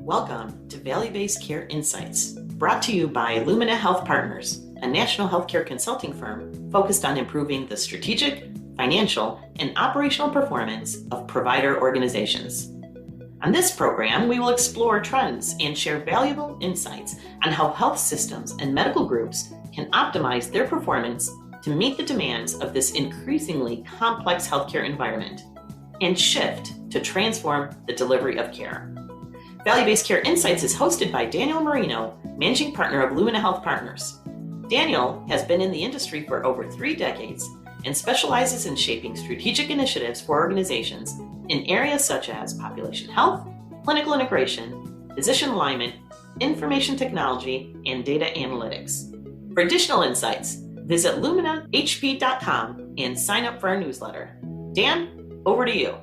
Welcome to Value-Based Care Insights, brought to you by Lumina Health Partners, a national healthcare consulting firm focused on improving the strategic, financial, and operational performance of provider organizations. On this program, we will explore trends and share valuable insights on how health systems and medical groups can optimize their performance to meet the demands of this increasingly complex healthcare environment and shift to transform the delivery of care. Value-Based Care Insights is hosted by Daniel Marino, Managing Partner of Lumina Health Partners. Daniel has been in the industry for over 3 decades and specializes in shaping strategic initiatives for organizations in areas such as population health, clinical integration, physician alignment, information technology, and data analytics. For additional insights, visit luminahp.com and sign up for our newsletter. Dan, over to you.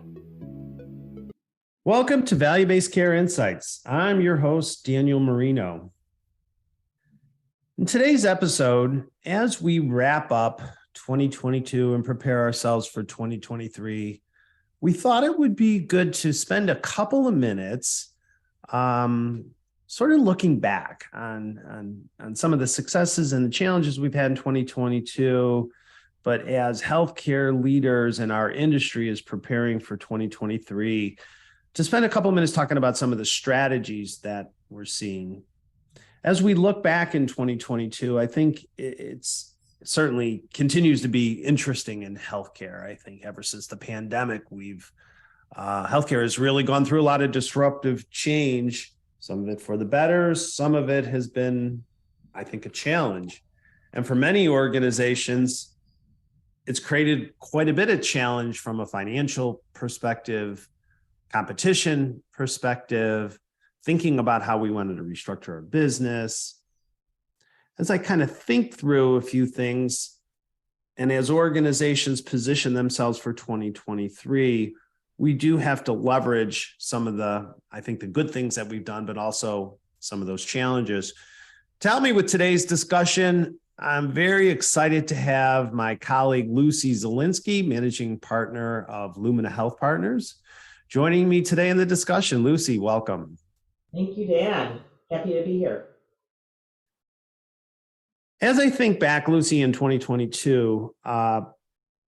Welcome to Value-Based Care Insights. I'm your host, Daniel Marino. In today's episode, as we wrap up 2022 and prepare ourselves for 2023, we thought it would be good to spend a couple of minutes sort of looking back on some of the successes and the challenges we've had in 2022, but as healthcare leaders in our industry is preparing for 2023, to spend a couple of minutes talking about some of the strategies that we're seeing. As we look back in 2022, I think it's certainly continues to be interesting in healthcare. I think ever since the pandemic, healthcare has really gone through a lot of disruptive change, some of it for the better, some of it has been, I think, a challenge. And for many organizations, it's created quite a bit of challenge from a financial perspective, competition perspective, thinking about how we wanted to restructure our business. As I kind of think through a few things, and as organizations position themselves for 2023, we do have to leverage some of the good things that we've done, but also some of those challenges. To help me with today's discussion, I'm very excited to have my colleague, Lucy Zielinski, Managing Partner of Lumina Health Partners, joining me today in the discussion. Lucy, welcome. Thank you, Dan. Happy to be here. As I think back, Lucy, in 2022,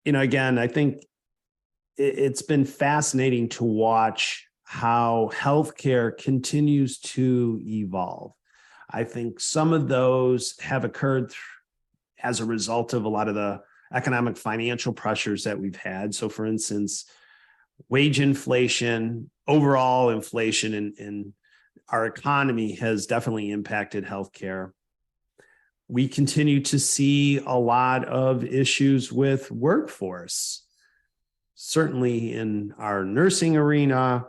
again, I think it's been fascinating to watch how healthcare continues to evolve. I think some of those have occurred as a result of a lot of the economic financial pressures that we've had. So, for instance, wage inflation, overall inflation in our economy has definitely impacted healthcare. We continue to see a lot of issues with workforce, certainly in our nursing arena,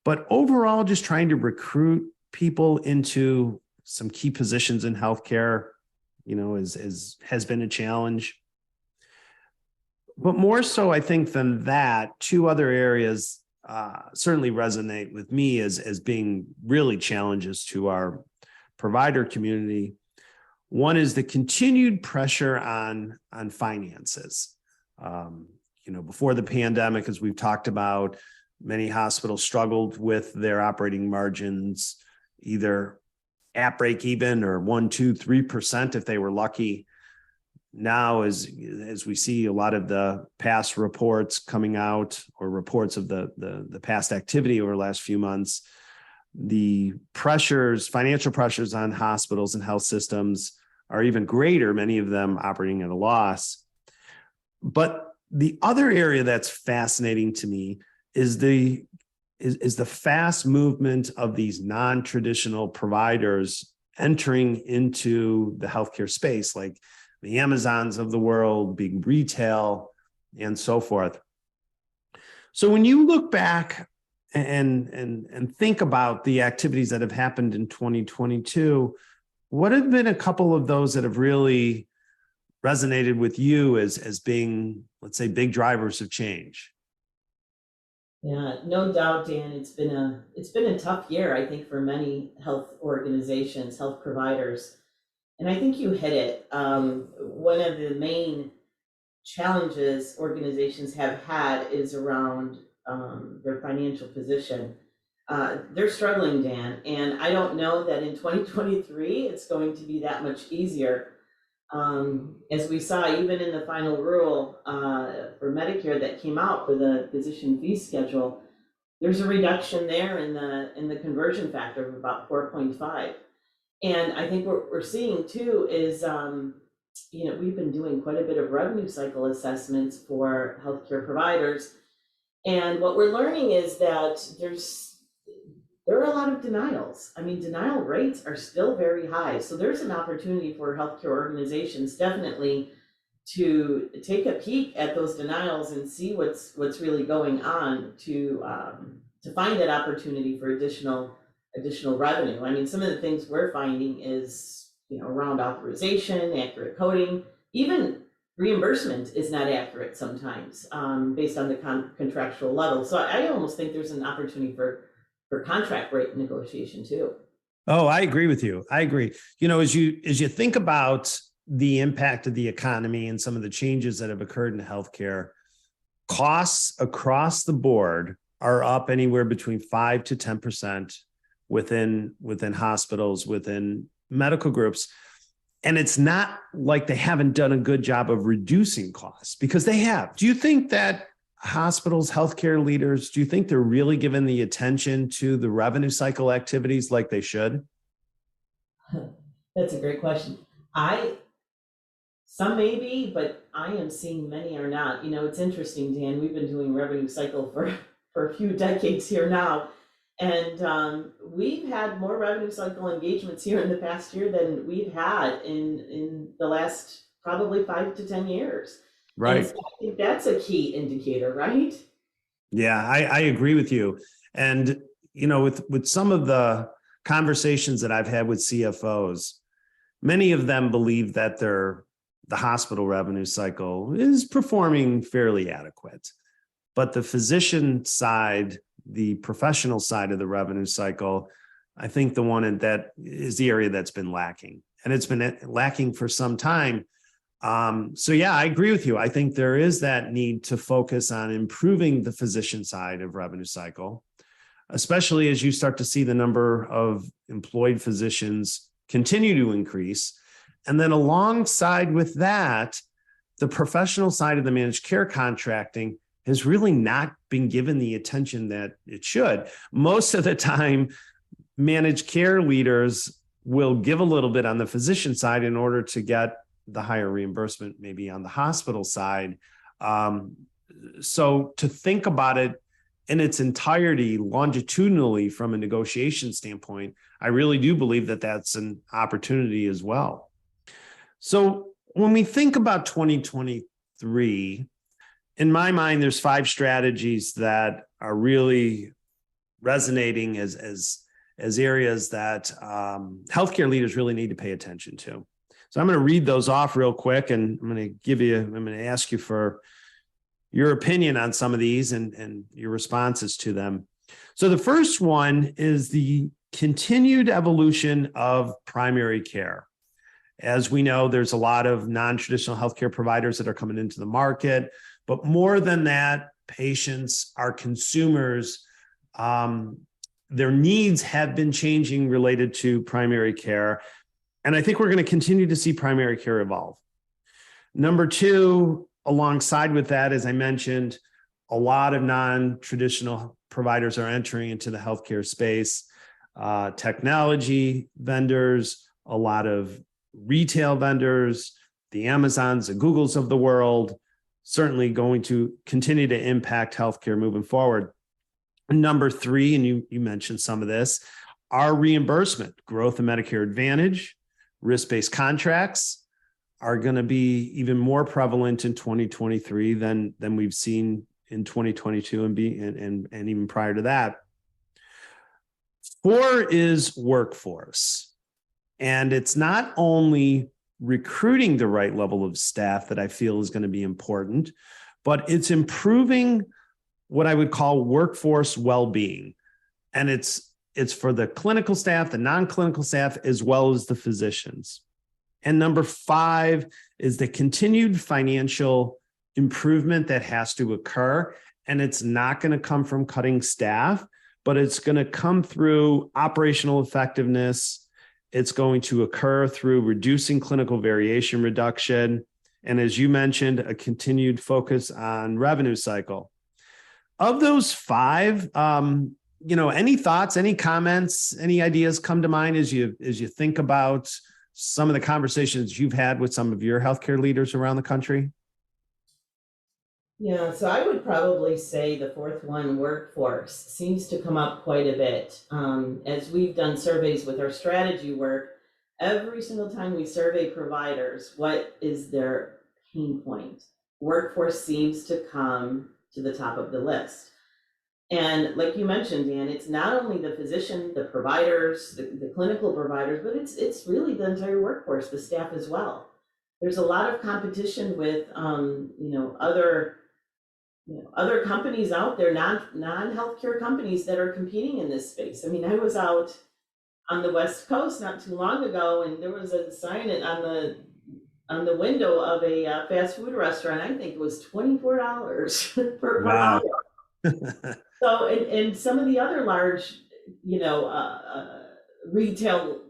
but overall just trying to recruit people into some key positions in healthcare, has been a challenge. But more so, I think, than that, 2 other areas certainly resonate with me as being really challenges to our provider community. One is the continued pressure on finances. Before the pandemic, as we've talked about, many hospitals struggled with their operating margins, either at break even or 1%, 2%, 3% if they were lucky. Now, as we see a lot of the past reports coming out, or reports of the past activity over the last few months, the financial pressures on hospitals and health systems are even greater, many of them operating at a loss. But the other area that's fascinating to me is the fast movement of these non-traditional providers entering into the healthcare space, like the Amazons of the world, big retail, and so forth. So when you look back and think about the activities that have happened in 2022, what have been a couple of those that have really resonated with you as being, let's say, big drivers of change? Yeah, no doubt, Dan. It's been a tough year, I think, for many health organizations, health providers. And I think you hit it. One of the main challenges organizations have had is around their financial position. they're struggling, Dan, and I don't know that in 2023 it's going to be that much easier. As we saw, even in the final rule for Medicare that came out for the physician fee schedule, there's a reduction there in the conversion factor of about 4.5. And I think what we're seeing too is, we've been doing quite a bit of revenue cycle assessments for healthcare providers. And what we're learning is that there are a lot of denials. I mean, denial rates are still very high. So there's an opportunity for healthcare organizations definitely to take a peek at those denials and see what's really going on to find that opportunity for additional revenue. I mean, some of the things we're finding is, around authorization, accurate coding, even reimbursement is not accurate sometimes, based on the contractual level. So I almost think there's an opportunity for contract rate negotiation too. Oh, I agree with you. I agree. As you think about the impact of the economy and some of the changes that have occurred in healthcare, costs across the board are up anywhere between 5 to 10% within hospitals, within medical groups. And it's not like they haven't done a good job of reducing costs, because they have. Do you think that hospitals, healthcare leaders, do you think they're really giving the attention to the revenue cycle activities like they should? That's a great question. Some may be, but I am seeing many are not. It's interesting, Dan. We've been doing revenue cycle for a few decades here now. And we've had more revenue cycle engagements here in the past year than we've had in the last probably 5 to 10 years. Right. And so I think that's a key indicator, right? Yeah, I agree with you. And, with some of the conversations that I've had with CFOs, many of them believe that the hospital revenue cycle is performing fairly adequate. But the physician side, the professional side of the revenue cycle, I think the one that is the area that's been lacking. And it's been lacking for some time. So yeah, I agree with you. I think there is that need to focus on improving the physician side of revenue cycle, especially as you start to see the number of employed physicians continue to increase. And then alongside with that, the professional side of the managed care contracting has really not been given the attention that it should. Most of the time, managed care leaders will give a little bit on the physician side in order to get the higher reimbursement, maybe on the hospital side. So to think about it in its entirety, longitudinally from a negotiation standpoint, I really do believe that that's an opportunity as well. So when we think about 2023, in my mind, there's 5 strategies that are really resonating as areas that healthcare leaders really need to pay attention to. So I'm going to read those off real quick, and I'm going to ask you for your opinion on some of these and your responses to them. So the first one is the continued evolution of primary care. As we know, there's a lot of non-traditional healthcare providers that are coming into the market, but more than that, patients are consumers. Their needs have been changing related to primary care. And I think we're going to continue to see primary care evolve. Number 2, alongside with that, as I mentioned, a lot of non-traditional providers are entering into the healthcare space. Technology vendors, a lot of retail vendors, the Amazons, the Googles of the world, certainly going to continue to impact healthcare moving forward. Number 3, and you mentioned some of this, our reimbursement, growth of Medicare Advantage, risk-based contracts are going to be even more prevalent in 2023 than we've seen in 2022 and even prior to that. 4 is workforce. And it's not only recruiting the right level of staff that I feel is going to be important, but it's improving what I would call workforce well-being. And it's for the clinical staff, the non-clinical staff, as well as the physicians. And number 5 is the continued financial improvement that has to occur. And it's not going to come from cutting staff, but it's going to come through operational effectiveness. It's going to occur through reducing clinical variation reduction. And as you mentioned, a continued focus on revenue cycle. Of those five, any thoughts, any comments, any ideas come to mind as you think about some of the conversations you've had with some of your healthcare leaders around the country? Yeah, so I would probably say the fourth one, workforce, seems to come up quite a bit. As we've done surveys with our strategy work, every single time we survey providers, what is their pain point? Workforce seems to come to the top of the list. And like you mentioned, Dan, it's not only the physician, the providers, the clinical providers, but it's really the entire workforce, the staff as well. There's a lot of competition with other companies out there, non-healthcare companies that are competing in this space. I mean, I was out on the West Coast not too long ago, and there was a sign on the window of a fast food restaurant. I think it was $24 per hour. So, and some of the other large, retail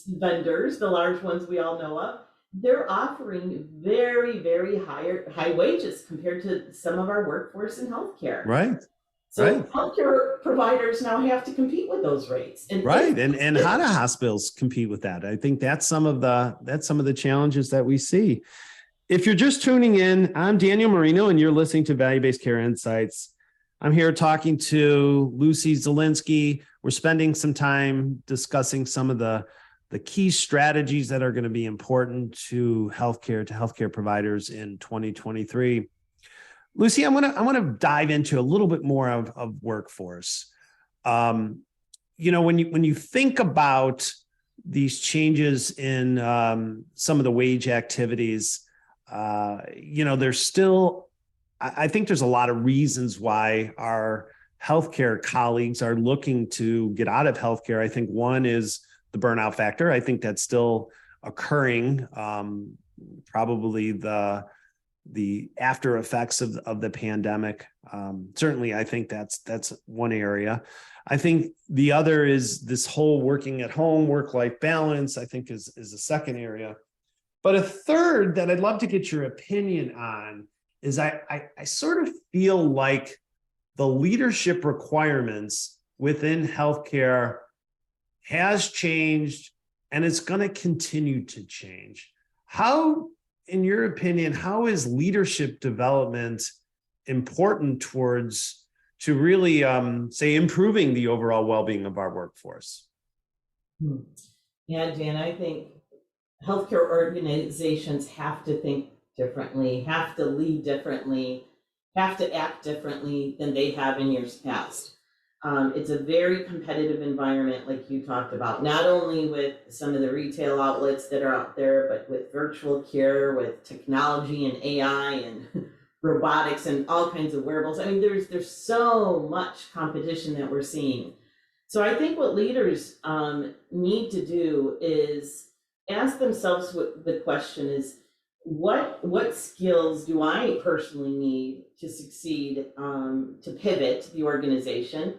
vendors, the large ones we all know of, they're offering very, very high wages compared to some of our workforce in healthcare. Right. So right. Healthcare providers now have to compete with those rates. And how do hospitals compete with that? I think that's some of the challenges that we see. If you're just tuning in, I'm Daniel Marino, and you're listening to Value-Based Care Insights. I'm here talking to Lucy Zielinski. We're spending some time discussing some of the key strategies that are going to be important to healthcare providers in 2023. Lucy, I want to dive into a little bit more of workforce. When you think about these changes in some of the wage activities, there's still, I think there's a lot of reasons why our healthcare colleagues are looking to get out of healthcare. I think one is the burnout factor. I think that's still occurring. Probably the after effects of the pandemic. Certainly, I think that's one area. I think the other is this whole working at home, work-life balance, I think is a second area. But a third that I'd love to get your opinion on is I sort of feel like the leadership requirements within healthcare has changed, and it's going to continue to change. How, in your opinion, how is leadership development important to really say improving the overall well-being of our workforce? Yeah, Dan, I think healthcare organizations have to think differently, have to lead differently, have to act differently than they have in years past. It's a very competitive environment, like you talked about, not only with some of the retail outlets that are out there, but with virtual care, with technology and AI and robotics and all kinds of wearables. I mean, there's so much competition that we're seeing. So I think what leaders need to do is ask themselves what the question is, what skills do I personally need to succeed, to pivot the organization?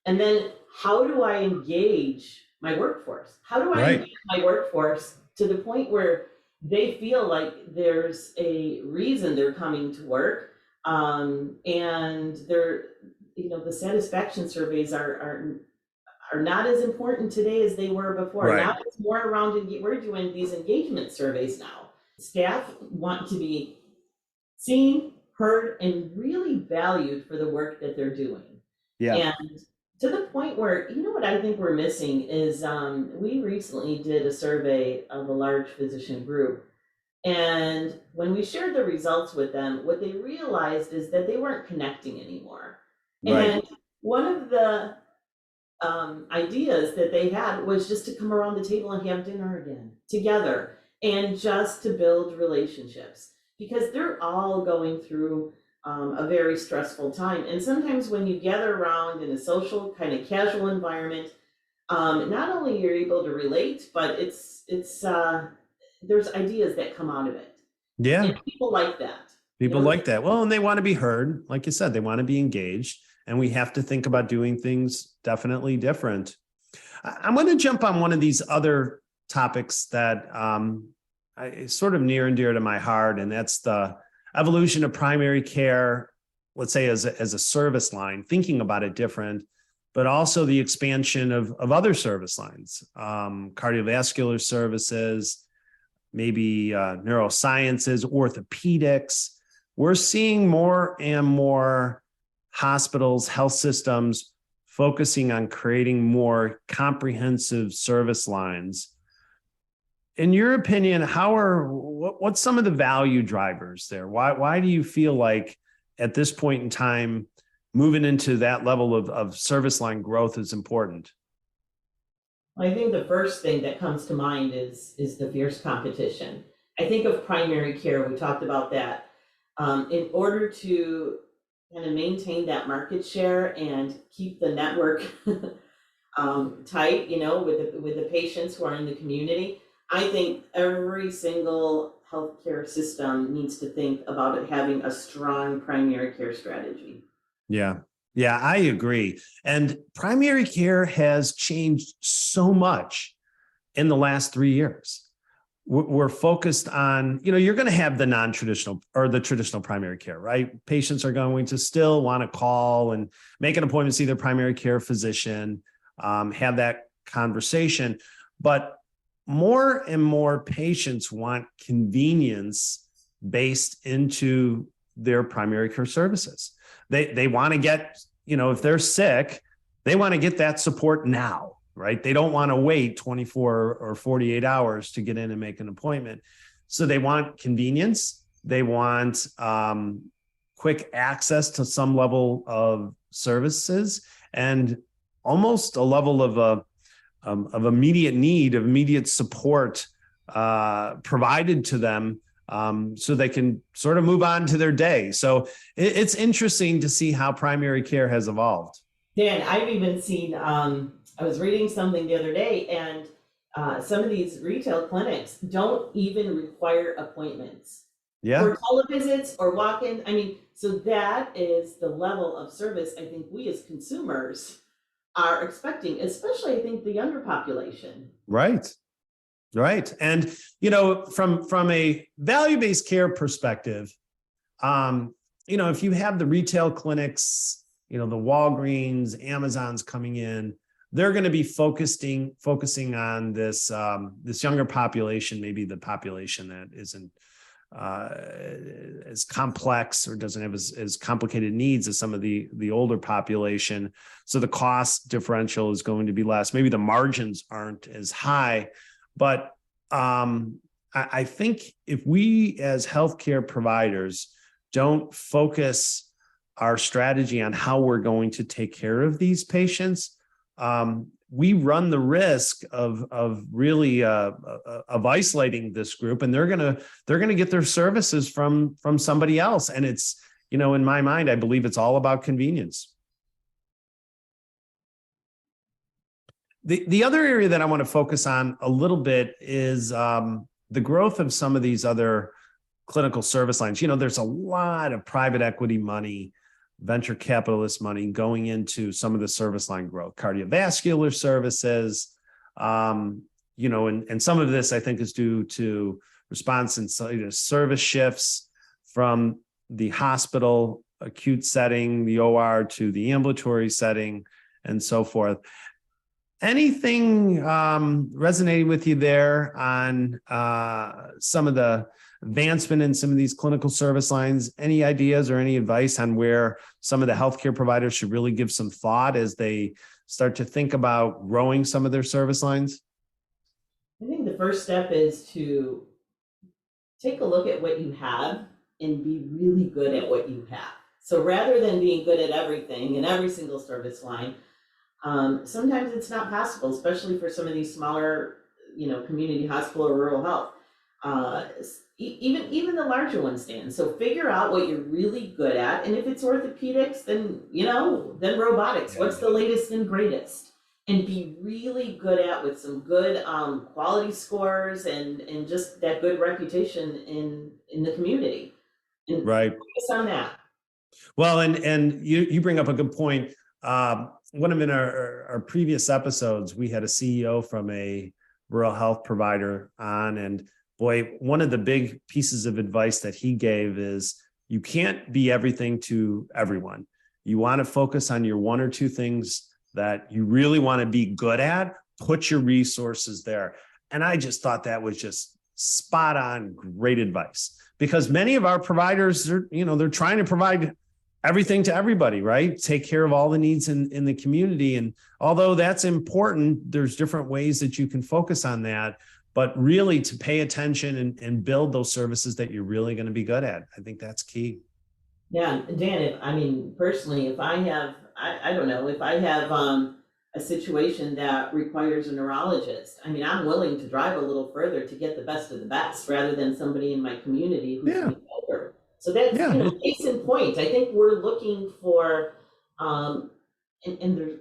And then how do I engage my workforce? How do I engage my workforce to the point where they feel like there's a reason they're coming to work, and they're, the satisfaction surveys are not as important today as they were before. Right. Now it's more around, we're doing these engagement surveys now. Staff want to be seen, heard, and really valued for the work that they're doing. Yeah. And to the point where, what I think we're missing is, we recently did a survey of a large physician group. And when we shared the results with them, what they realized is that they weren't connecting anymore. Right. And one of the ideas that they had was just to come around the table and have dinner again together, and just to build relationships, because they're all going through a very stressful time. And sometimes when you gather around in a social kind of casual environment, not only you're able to relate, but it's there's ideas that come out of it. Yeah. And people like that. People like that. Well, and they want to be heard. Like you said, they want to be engaged. and we have to think about doing things definitely different. I'm going to jump on one of these other topics that is sort of near and dear to my heart, and that's the evolution of primary care, let's say as a service line, thinking about it different, but also the expansion of other service lines, cardiovascular services, maybe neurosciences, orthopedics. We're seeing more and more hospitals, health systems focusing on creating more comprehensive service lines. In your opinion, what's some of the value drivers there? Why do you feel like at this point in time, moving into that level of service line growth is important? I think the first thing that comes to mind is the fierce competition. I think of primary care, we talked about that. In order to kind of maintain that market share and keep the network tight, with the patients who are in the community, I think every single healthcare system needs to think about it having a strong primary care strategy. Yeah. Yeah, I agree. And primary care has changed so much in the last 3 years. We're focused on, you're going to have the non-traditional or the traditional primary care, right? Patients are going to still want to call and make an appointment to see their primary care physician, have that conversation. But more and more patients want convenience based into their primary care services. They want to get, if they're sick, they want to get that support now, right? They don't want to wait 24 or 48 hours to get in and make an appointment. So they want convenience. They want quick access to some level of services and almost a level of immediate need, of immediate support provided to them, so they can sort of move on to their day. So it's interesting to see how primary care has evolved. Dan, I've even seen, I was reading something the other day, and some of these retail clinics don't even require appointments Yeah. for televisits or walk-in. I mean, so that is the level of service I think we as consumers are expecting, especially I think the younger population. Right. Right. And, from a value-based care perspective, if you have the retail clinics, the Walgreens, Amazon's coming in, they're going to be focusing on this younger population, maybe the population that isn't as complex or doesn't have as complicated needs as some of the older population. So the cost differential is going to be less. Maybe the margins aren't as high. But I think if we as healthcare providers don't focus our strategy on how we're going to take care of these patients, we run the risk of really of isolating this group, and they're gonna get their services from somebody else. And it's, in my mind, I believe it's all about convenience. The other area that I want to focus on a little bit is the growth of some of these other clinical service lines. There's a lot of private equity money, venture capitalist money going into some of the service line growth, cardiovascular services, and some of this I think is due to response and service shifts from the hospital acute setting, the OR, to the ambulatory setting, and so forth. Anything resonating with you there on some of the advancement in some of these clinical service lines? Any ideas or any advice on where some of the healthcare providers should really give some thought as they start to think about growing some of their service lines? I think the first step is to take a look at what you have and be really good at what you have. So rather than being good at everything in every single service line, sometimes it's not possible, especially for some of these smaller, community hospital or rural health. Even the larger ones, Dan. So figure out what you're really good at, and if it's orthopedics, then then robotics. What's the latest and greatest? And be really good at with some good quality scores and just that good reputation in the community. And Right. focus on that. Well, and you bring up a good point. One of in our previous episodes, we had a CEO from a rural health provider on, and boy, one of the big pieces of advice that he gave is you can't be everything to everyone. You want to focus on your one or two things that you really want to be good at, put your resources there. And I just thought that was just spot on, great advice, because many of our providers are, they're trying to provide everything to everybody, right? Take care of all the needs in the community. And although that's important, there's different ways that you can focus on that, but really to pay attention and build those services that you're really going to be good at. I think that's key. Yeah, Dan, personally, if I have, I don't know, if I have a situation that requires a neurologist, I'm willing to drive a little further to get the best of the best rather than somebody in my community who's Yeah. older. So that's, Yeah. Case in point. I think we're looking for, and there's,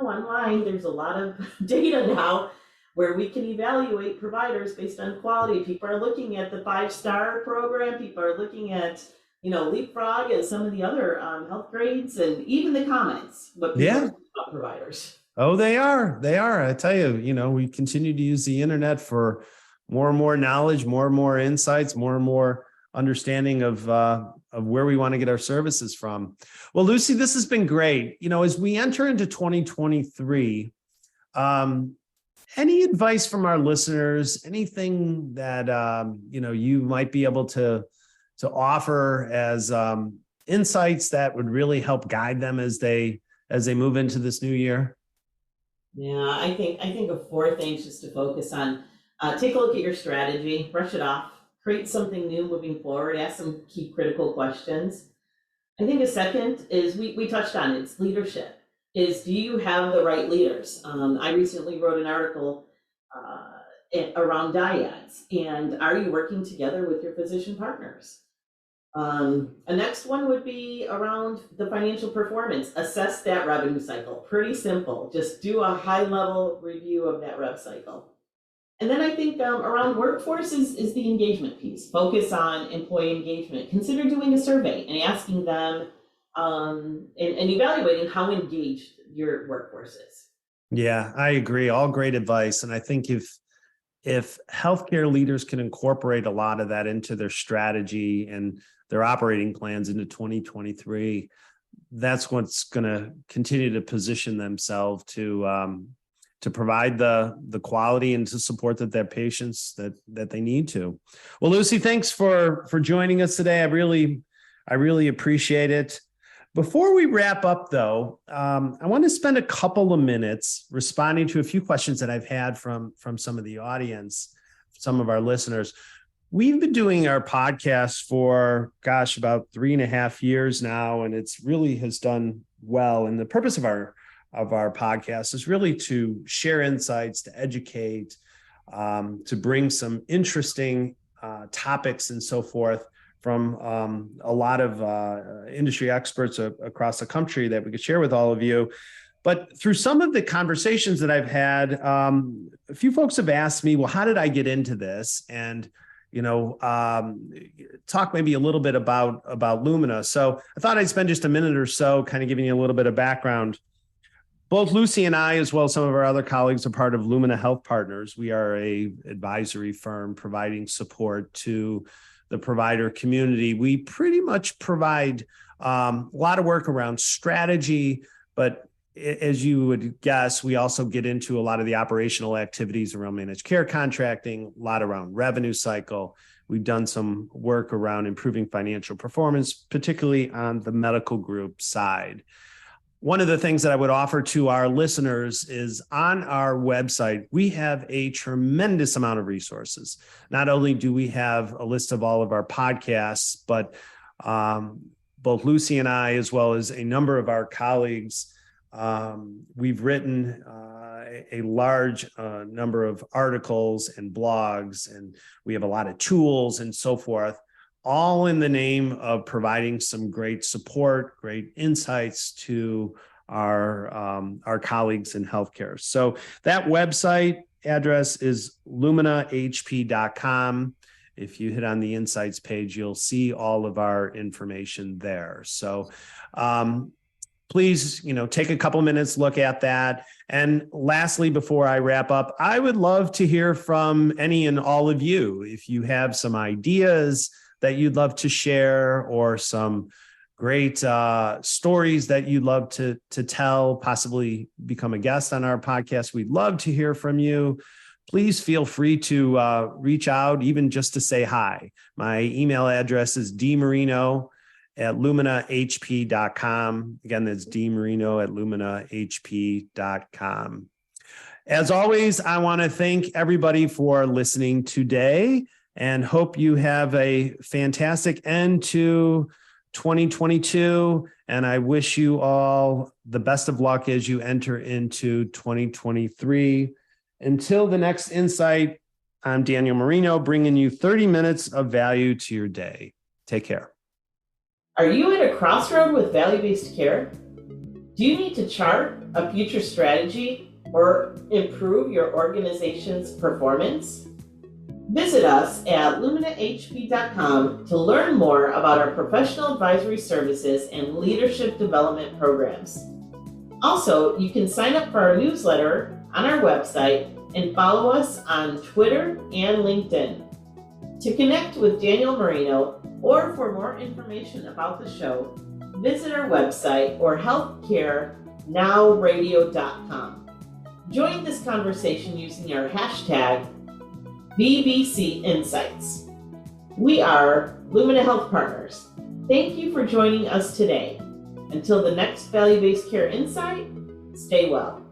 online, there's a lot of data now where we can evaluate providers based on quality. People are looking at the 5-star program. People are looking at, Leapfrog and some of the other health grades and even the comments, what people are saying about providers. Oh, they are. They are. I tell you, we continue to use the internet for more and more knowledge, more and more insights, more and more understanding of where we want to get our services from. Well, Lucy, this has been great. As we enter into 2023, any advice from our listeners? Anything that you might be able to offer as insights that would really help guide them as they move into this new year? Yeah, I think of 4 things just to focus on. Take a look at your strategy, brush it off, create something new moving forward, ask some key critical questions. I think a second is we touched on it, it's leadership. Do you have the right leaders? I recently wrote an article around dyads, and are you working together with your physician partners? A next one would be around the financial performance. Assess that revenue cycle. Pretty simple. Just do a high level review of that rev cycle. And then I think around workforce is the engagement piece. Focus on employee engagement. Consider doing a survey and asking them and evaluating how engaged your workforce is. Yeah, I agree. All great advice. And I think if healthcare leaders can incorporate a lot of that into their strategy and their operating plans into 2023, that's what's going to continue to position themselves to provide the quality and to support their patients that they need to. Well, Lucy, thanks for joining us today. I really appreciate it. Before we wrap up, though, I want to spend a couple of minutes responding to a few questions that I've had from some of the audience, some of our listeners. We've been doing our podcast for, about 3.5 years now, and it's really has done well. And the purpose of our podcast is really to share insights, to educate, to bring some interesting topics and so forth from a lot of industry experts across the country that we could share with all of you. But through some of the conversations that I've had, a few folks have asked me, well, how did I get into this? And talk maybe a little bit about Lumina. So I thought I'd spend just a minute or so kind of giving you a little bit of background. Both Lucy and I, as well as some of our other colleagues, are part of Lumina Health Partners. We are a advisory firm providing support to the provider community. We pretty much provide a lot of work around strategy, but as you would guess, we also get into a lot of the operational activities around managed care contracting, a lot around revenue cycle. We've done some work around improving financial performance, particularly on the medical group side. One of the things that I would offer to our listeners is on our website, we have a tremendous amount of resources. Not only do we have a list of all of our podcasts, but both Lucy and I, as well as a number of our colleagues, we've written a large number of articles and blogs, and we have a lot of tools and so forth, all in the name of providing some great support, great insights to our colleagues in healthcare. So that website address is luminahp.com. If you hit on the Insights page, you'll see all of our information there. So please, take a couple minutes, look at that. And lastly, before I wrap up, I would love to hear from any and all of you. If you have some ideas that you'd love to share, or some great stories that you'd love to tell, possibly become a guest on our podcast, we'd love to hear from you. Please feel free to reach out, even just to say hi. My email address is dmarino@luminahp.com. Again, that's dmarino@luminahp.com. As always, I want to thank everybody for listening today, and hope you have a fantastic end to 2022. And I wish you all the best of luck as you enter into 2023. Until the next Insight, I'm Daniel Marino, bringing you 30 minutes of value to your day. Take care. Are you at a crossroad with value-based care? Do you need to chart a future strategy or improve your organization's performance? Visit us at luminahp.com to learn more about our professional advisory services and leadership development programs. Also, you can sign up for our newsletter on our website and follow us on Twitter and LinkedIn. To connect with Daniel Marino or for more information about the show, visit our website or healthcarenowradio.com. Join this conversation using our hashtag VBC Insights. We are Lumina Health Partners. Thank you for joining us today. Until the next Value-Based Care Insight, stay well.